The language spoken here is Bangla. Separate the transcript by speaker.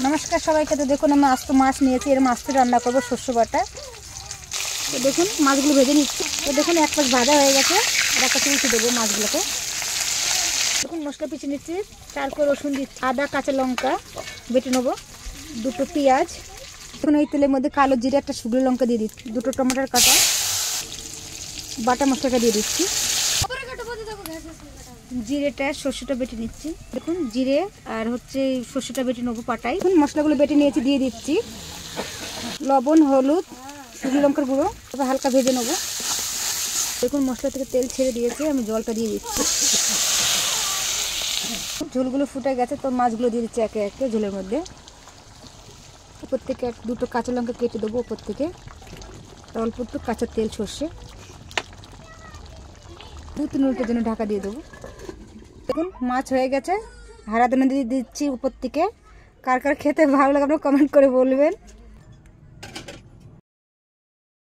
Speaker 1: নমস্কার সবাইকে। তো দেখুন আমি আস্ত মাছ নিয়েছি, এর মাছটা রান্না করবো শস্য বাটা। তো দেখুন মাছগুলো ভেজে নিচ্ছি। তো দেখুন এক পাশ ভাজা হয়ে গেছে, আর একটা উল্টে দেবো মাছগুলোকে। দেখুন মশলা পিছিয়ে নিচ্ছি, তারপর রসুন দিচ্ছি, আদা কাঁচা লঙ্কা বেটে নেবো, দুটো পেঁয়াজ। দেখুন এই তেলের মধ্যে কালো জিরে একটা শুকনো লঙ্কা দিয়ে দিচ্ছি, দুটো টমেটোর কাটা, বাটা মশলাটা দিয়ে দিচ্ছি, জিরেটা সর্ষেটা বেটে নিচ্ছি। দেখুন জিরে আর সর্ষেটা বেটে নেবো পাটাই। দেখুন মশলাগুলো বেটে নিয়েছি, দিয়ে দিচ্ছি লবণ, হলুদ, শুকনো লঙ্কার গুঁড়ো, তবে হালকা ভেজে নেবো। দেখুন মশলা থেকে তেল ছেড়ে দিয়েছে, আমি জলটা দিয়ে দিচ্ছি। ঝোলগুলো ফুটে গেছে, তো মাছগুলো দিয়ে দিচ্ছি একে একে ঝোলের মধ্যে। উপর থেকে দুটো কাঁচা লঙ্কা কেটে দেবো উপর থেকে, অল্প একটু কাঁচা তেল সর্ষে, 2-3 মিনিটের জন্য ঢাকা দিয়ে দেবো। দেখুন মাছ হয়ে গেছে, হারা ধনে দিয়ে দিচ্ছি উপর থেকে। কার কার খেতে ভালো লাগে আপনারা কমেন্ট করে বলবেন।